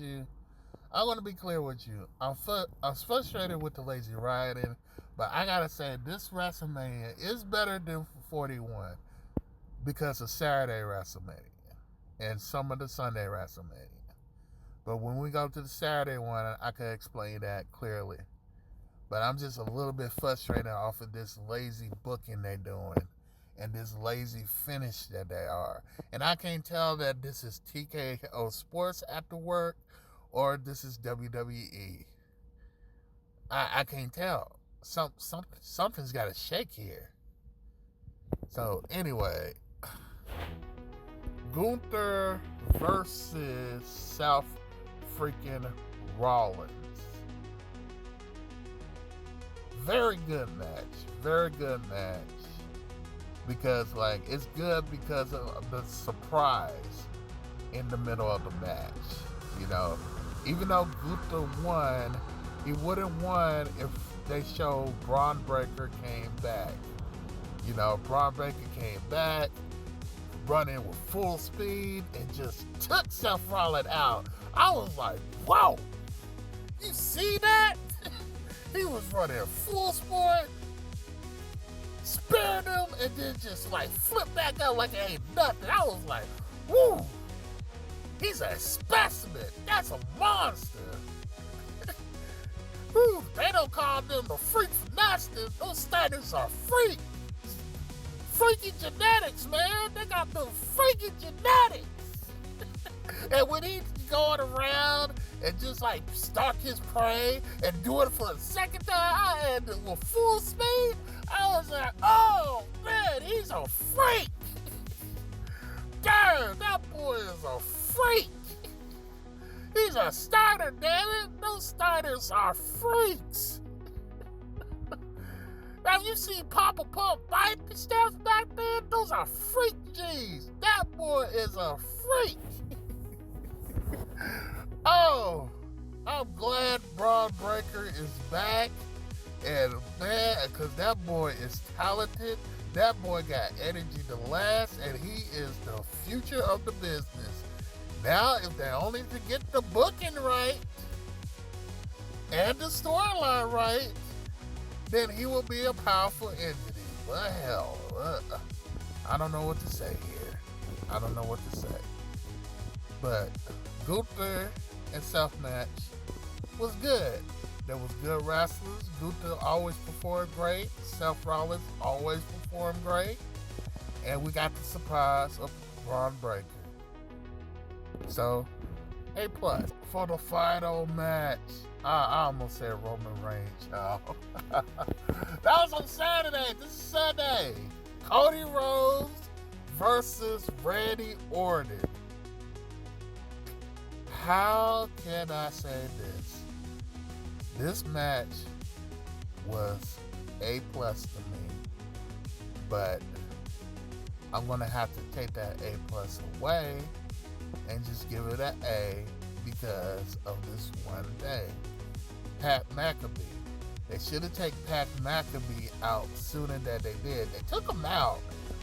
I'm gonna be clear with you. I'm frustrated with the lazy writing, but I gotta say this WrestleMania is better than 41 because of Saturday WrestleMania and some of the Sunday WrestleMania. But when we go to the Saturday one, I can explain that clearly. But I'm just a little bit frustrated off of this lazy booking they're doing and this lazy finish that they are. And I can't tell that this is TKO Sports after work or this is WWE. I can't tell. Something's got to shake here. So anyway, Gunther versus Seth freaking Rollins. Very good match. Because like it's good because of the surprise in the middle of the match. You know, even though Gunther won, he wouldn't won if they showed Braun Breaker came back. You know, Braun Breaker came back, running with full speed, and just took Seth Rollins out. I was like, whoa! You see that? He was running full sport, spared him, and then just like flipped back out like it ain't nothing. I was like, woo! He's a specimen. That's a monster. Whew, they don't call them the freak for nothing. Those Steiners are freaks. Freaky genetics, man. They got the freaky genetics. And when he's going around and just like stalk his prey and do it for the second time, I had to with full speed. I was like, oh man, he's a freak. Damn, that boy is a freak. He's a Steiner, damn it. Those Steiners are freaks. Have you seen Papa Pump bite the steps back then? Those are freak G's. That boy is a freak. Oh, I'm glad Braun Breaker is back. And man, because that boy is talented. That boy got energy to last, and he is the future of the business. Now, if they only to get the booking right and the storyline right, then he will be a powerful entity. But hell, I don't know what to say here. I don't know what to say. But Gunther and Seth match was good. There was good wrestlers. Gunther always performed great. Seth Rollins always performed great. And we got the surprise of Braun Breaker. So, A+. For the final match, I almost said Roman Reigns, y'all. That was on Saturday. This is Sunday. Cody Rhodes versus Randy Orton. How can I say this? This match was A+ to me, but I'm gonna have to take that A+ away and just give it an A because of this one thing. Pat McAfee. They should have taken Pat McAfee out sooner than they did. They took him out,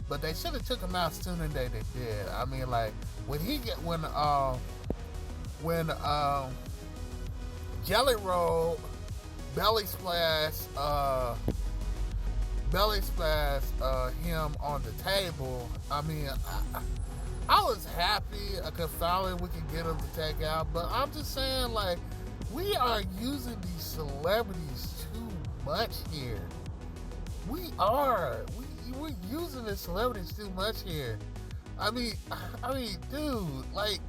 but they should have took him out sooner than they did. I mean, like when Jelly Roll belly splash belly splash him on the table, I mean, I was happy because finally we could get him to take out, but I'm just saying, like, we are using these celebrities too much here. We are. We're using the celebrities too much here. I mean, dude, like,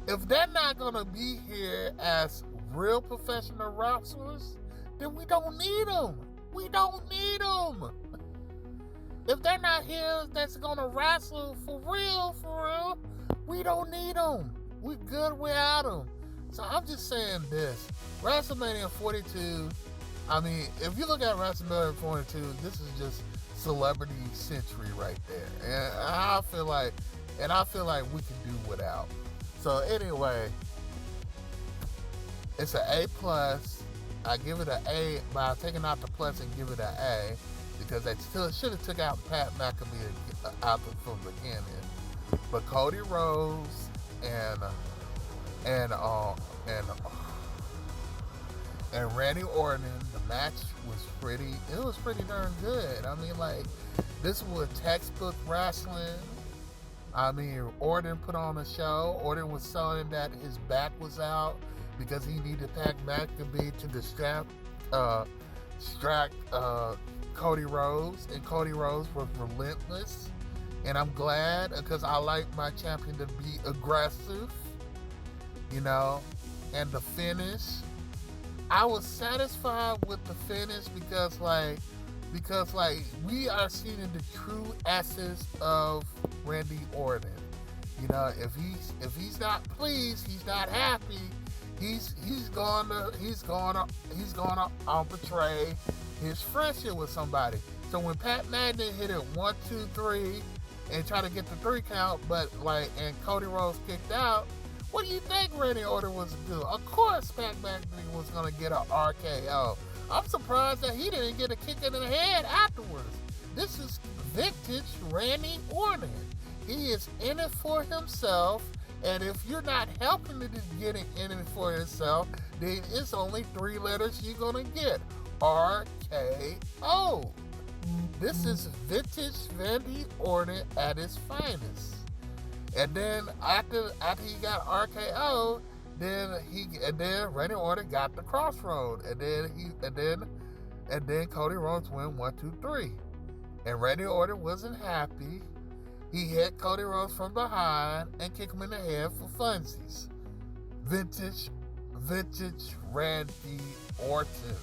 if they're not gonna be here as real professional wrestlers, then we don't need them. We don't need them. If they're not here that's gonna wrestle for real, we don't need them. We're good without them. So I'm just saying this. WrestleMania 42, I mean, if you look at WrestleMania 42, this is just celebrity century right there. And I feel like we can do without. So anyway, it's an A+. I give it an A by taking out the plus and give it an A because they still should have took out Pat McAfee out from the beginning. But Cody Rhodes and Randy Orton, the match was pretty darn good. I mean, like, this was textbook wrestling. I mean, Orton put on a show. Orton was selling that his back was out because he needed Pat McAfee to distract Cody Rhodes, and Cody Rhodes was relentless. And I'm glad because I like my champion to be aggressive, you know. And the finish, I was satisfied with the finish because we are seeing the true essence of Randy Orton. You know, if he's not pleased, he's not happy, he's gonna betray his friendship with somebody. So when Pat McAfee hit it 1, 2, 3 and try to get the 3 count, and Cody Rhodes kicked out, what do you think Randy Orton was to do? Of course Pat McAfee was gonna get a RKO. I'm surprised that he didn't get a kick in the head afterwards. This is vintage Randy Orton. He is in it for himself, and if you're not helping him get in it for himself, then it's only 3 letters you're gonna get. RKO. This is vintage Randy Orton at his finest. And then after he got RKO, then Randy Orton got the crossroad, and then Cody Rhodes went 1, 2, 3, and Randy Orton wasn't happy. He hit Cody Rhodes from behind and kicked him in the head for funsies. Vintage Randy Orton.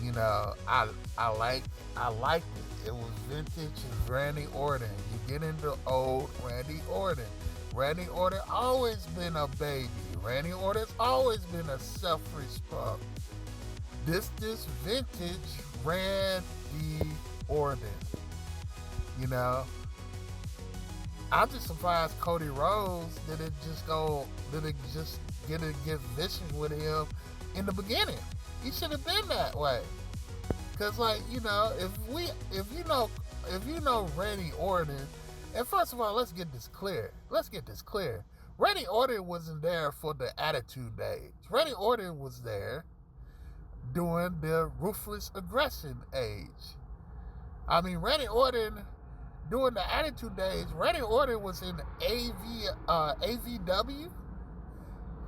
You know, I liked it. It was vintage Randy Orton. You get into old Randy Orton. Randy Orton always been a baby. Randy Orton's always been a selfish punk. This vintage Randy Orton. You know, I'm just surprised Cody Rhodes didn't just get vicious with him in the beginning. He should have been that way. Cause, like, you know, if you know Randy Orton, and first of all, let's get this clear. Randy Orton wasn't there for the Attitude Days. Randy Orton was there during the Ruthless Aggression age. I mean, Randy Orton, during the Attitude Days, Randy Orton was in AVW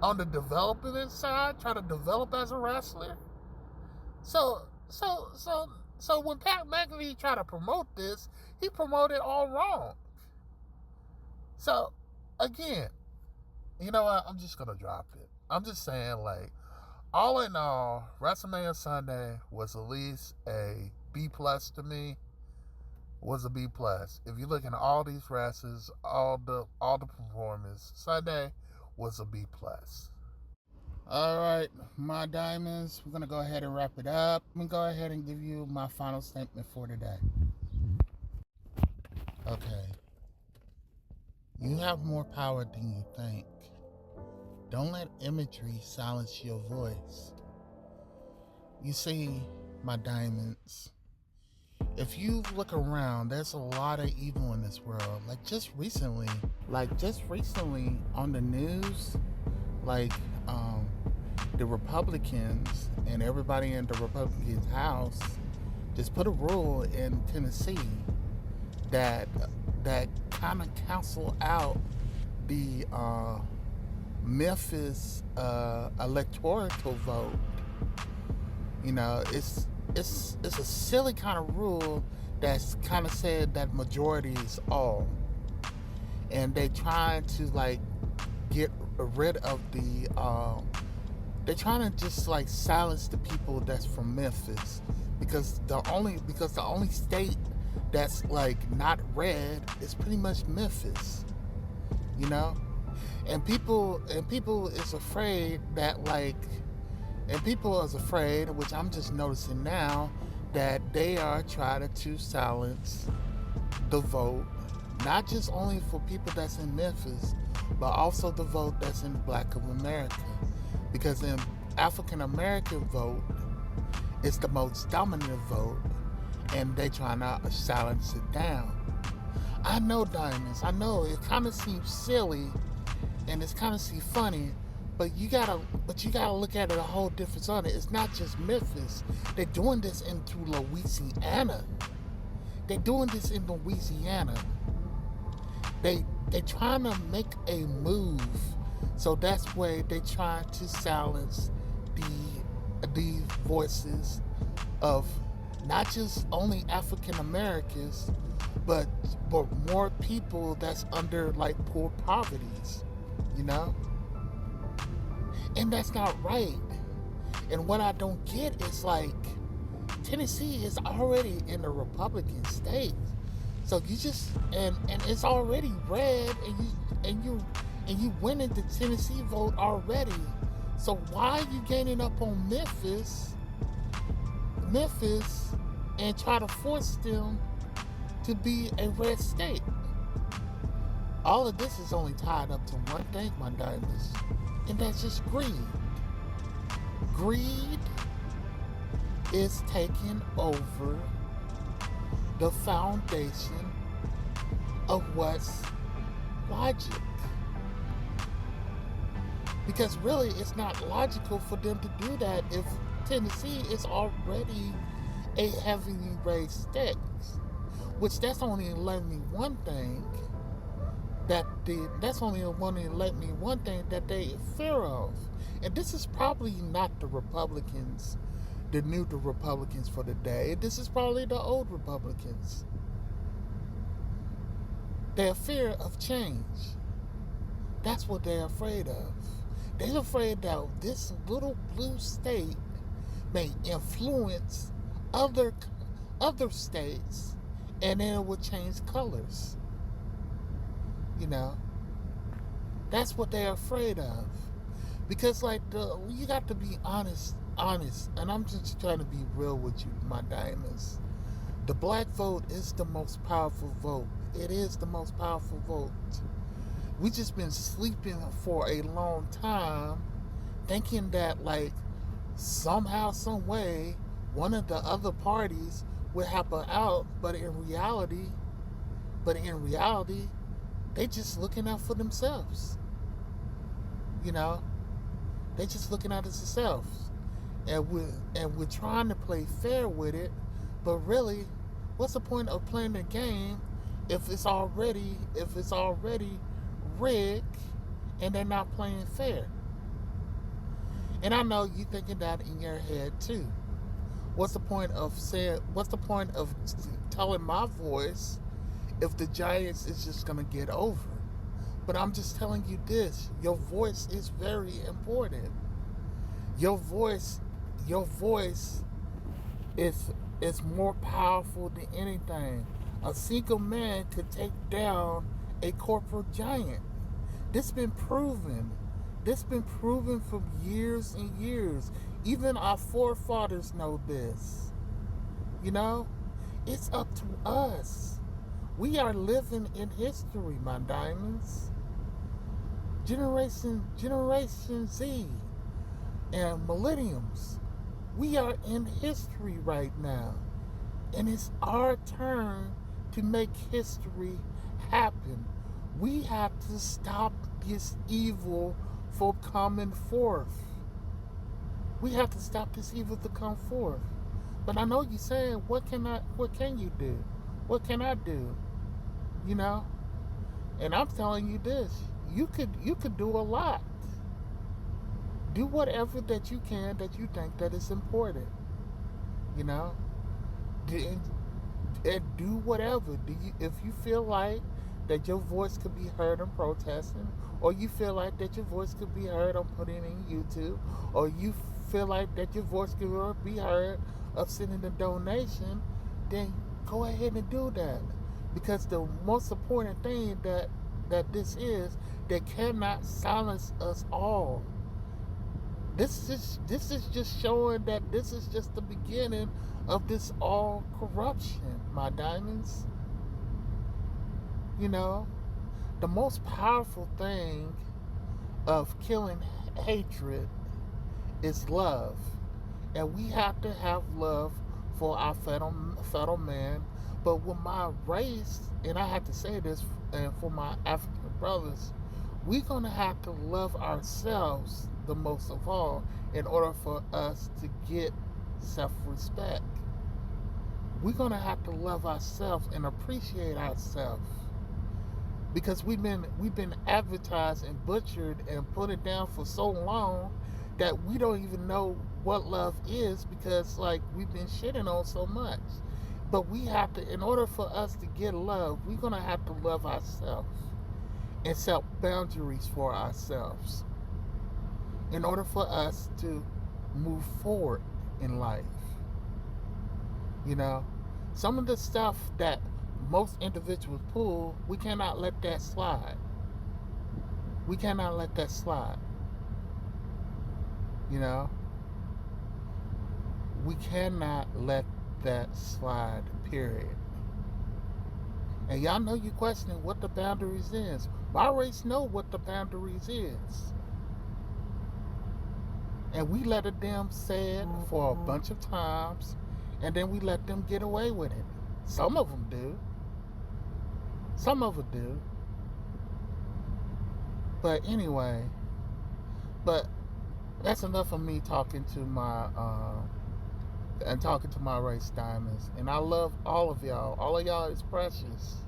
on the development side, trying to develop as a wrestler. So when Pat McAfee tried to promote this, he promoted all wrong. So, again, you know what? I'm just going to drop it. I'm just saying, like, all in all, WrestleMania Sunday was at least a B+ to me. Was a B+. If you look at all these wrestlers, all the performers, Sunday was a B+. All right, my diamonds, we're going to go ahead and wrap it up. I'm going to go ahead and give you my final statement for today. Okay. You have more power than you think. Don't let imagery silence your voice. You see, my diamonds, if you look around, there's a lot of evil in this world. Like just recently on the news, the Republicans and everybody in the Republicans' house just put a rule in Tennessee that kind of cancel out the Memphis electoral vote. You know, it's a silly kind of rule that's kind of said that majority is all, and they trying to like get rid of the they're trying to just like silence the people that's from Memphis, because the only state that's like not red is pretty much Memphis, you know. And people is afraid that like, and people is afraid, which I'm just noticing now, that they are trying to silence the vote, not just only for people that's in Memphis, but also the vote that's in Black of America, because in African American vote, it's the most dominant vote, and they trying to silence it down. I know, Diamonds, I know it kind of seems silly and it's kind of funny, but you gotta look at it a whole different on it. It's not just Memphis. They're doing this into Louisiana. They're doing this in Louisiana. They trying to make a move, so that's why they trying to silence the voices of not just only African Americans, but more people that's under like poor poverties, you know? And that's not right. And what I don't get is like, Tennessee is already in the Republican state. So you just, and it's already red, and you winning the Tennessee vote already. So why are you gaining up on Memphis and try to force them to be a red state? All of this is only tied up to one thing, my diamonds, and that's just greed. Greed is taking over the foundation of what's logic. Because really, it's not logical for them to do that if Tennessee is already a heavily raised state. Which that's only let me one thing that they fear of. And this is probably not the Republicans, the new Republicans for the day. This is probably the old Republicans. They're fear of change. That's what they're afraid of. They're afraid that this little blue state may influence other states, and then it will change colors. You know, that's what they're afraid of. Because like you got to be honest, and I'm just trying to be real with you, my diamonds. The black vote is the most powerful vote. It is the most powerful vote. We just been sleeping for a long time, thinking that like somehow, some way, one of the other parties would help us out, but in reality, they just looking out for themselves. You know, they just looking out at themselves, and we're trying to play fair with it, but really, what's the point of playing the game if it's already rigged and they're not playing fair? And I know you thinking that in your head too. What's the point of telling my voice if the Giants is just gonna get over? But I'm just telling you this, your voice is very important. Your voice is more powerful than anything. A single man could take down a corporate giant. This been proven. This been proven for years and years. Even our forefathers know this. You know, it's up to us. We are living in history, my diamonds. Generation Z and millenniums. We are in history right now. And it's our turn to make history happen. We have to stop this evil from coming forth. We have to stop this evil to come forth. But I know you're saying, what can you do? What can I do? You know? And I'm telling you this, you could do a lot. Do whatever that you can that you think that is important. You know? And do whatever. If you feel like that your voice could be heard in protesting, or you feel like that your voice could be heard on putting it in YouTube, or you feel like that your voice could be heard of sending a donation, then go ahead and do that. Because the most important thing that this is, they cannot silence us all. This is just showing that this is just the beginning of this all corruption, my diamonds. You know, the most powerful thing of killing hatred is love. And we have to have love for our fellow man. But with my race, and I have to say this, and for my African brothers, we're going to have to love ourselves the most of all in order for us to get self-respect. We're going to have to love ourselves and appreciate ourselves. Because we've been advertised and butchered and put it down for so long that we don't even know what love is, because like we've been shitting on so much. But we have to, in order for us to get love, we're gonna have to love ourselves and set boundaries for ourselves in order for us to move forward in life. You know, some of the stuff that most individuals pull, we cannot let that slide. We cannot let that slide. You know? We cannot let that slide, period. And y'all know you questioning what the boundaries is. My race know what the boundaries is. And we let them say it for a bunch of times, and then we let them get away with it. Some of them do. Some of them do. But anyway, that's enough of me talking to my race diamonds. And I love all of y'all. All of y'all is precious.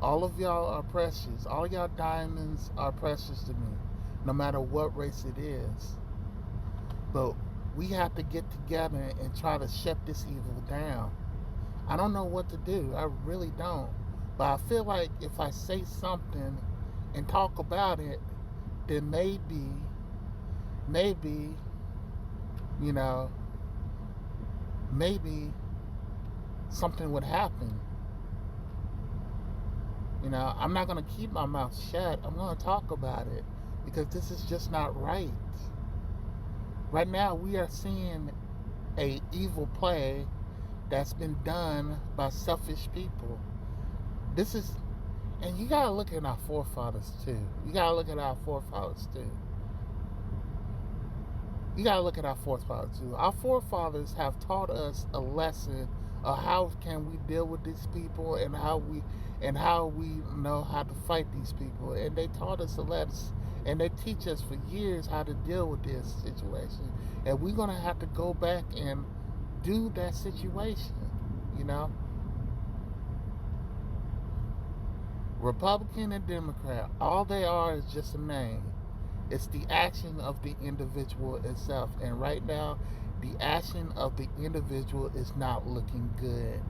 All of y'all are precious. All of y'all diamonds are precious to me, no matter what race it is. But we have to get together and try to shut this evil down. I don't know what to do. I really don't. But I feel like if I say something and talk about it, then maybe, you know, maybe something would happen. You know, I'm not going to keep my mouth shut. I'm going to talk about it, because this is just not right. Right now, we are seeing a evil play that's been done by selfish people. This is, and you gotta look at our forefathers too. You gotta look at our forefathers too. Our forefathers have taught us a lesson of how can we deal with these people, and how we know how to fight these people. And they taught us a lesson, and they teach us for years how to deal with this situation. And we're gonna have to go back and do that situation, you know. Republican and Democrat, all they are is just a name. It's the action of the individual itself. And right now, the action of the individual is not looking good.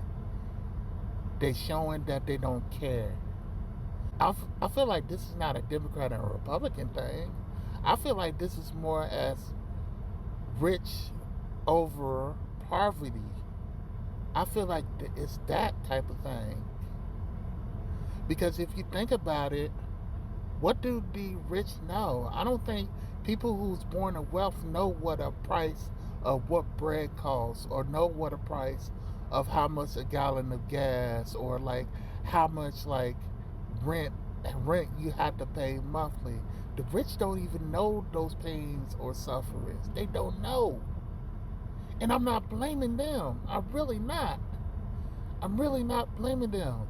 They're showing that they don't care. I feel like this is not a Democrat and a Republican thing. I feel like this is more as rich over poverty. I feel like it's that type of thing. Because if you think about it, what do the rich know? I don't think people who's born in wealth know what a price of what bread costs, or know what a price of how much a gallon of gas, or like how much like rent you have to pay monthly. The rich don't even know those pains or sufferings. They don't know. And I'm not blaming them. I'm really not blaming them.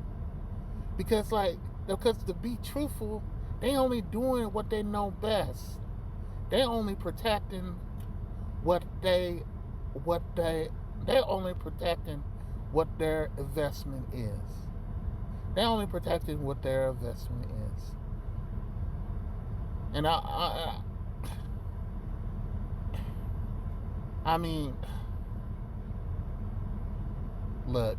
Because to be truthful, they only doing what they know best. They only protecting they're only protecting what their investment is. They're only protecting what their investment is. And I mean, look,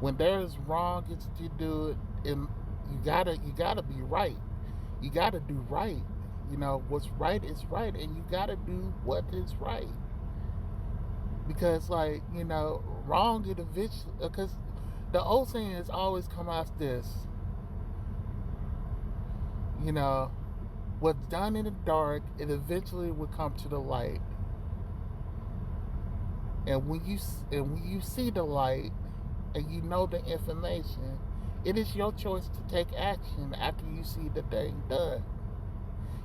when there is wrong, it's to do it, and you gotta be right. You gotta do right. You know, what's right is right, and you gotta do what is right. Because, like, you know, wrong it eventually, because the old saying has always come out this, you know, what's done in the dark, it eventually will come to the light. And when you see the light and you know the information, it is your choice to take action after you see the thing done.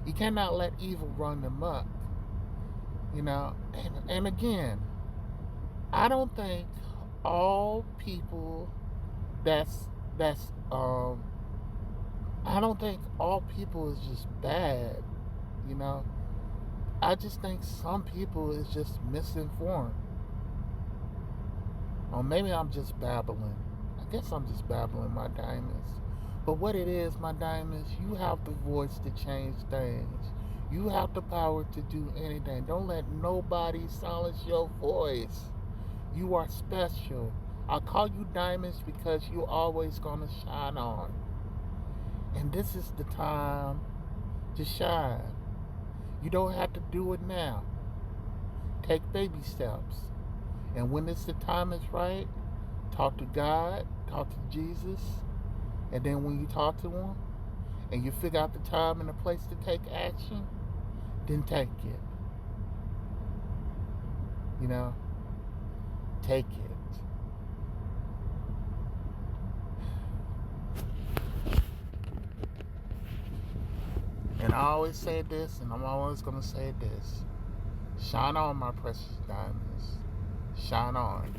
You cannot let evil run amok. You know, and again, I don't think all people I don't think all people is just bad, you know. I just think some people is just misinformed. Or maybe I'm just babbling. I guess I'm just babbling, my diamonds. But what it is, my diamonds, you have the voice to change things. You have the power to do anything. Don't let nobody silence your voice. You are special. I call you diamonds because you're always gonna shine on. And this is the time to shine. You don't have to do it now. Take baby steps. And when it's the time is right, talk to God, talk to Jesus. And then when you talk to him and you figure out the time and the place to take action, then take it. You know? Take it. And I always say this, and I'm always going to say this. Shine on, my precious diamonds. Shine on.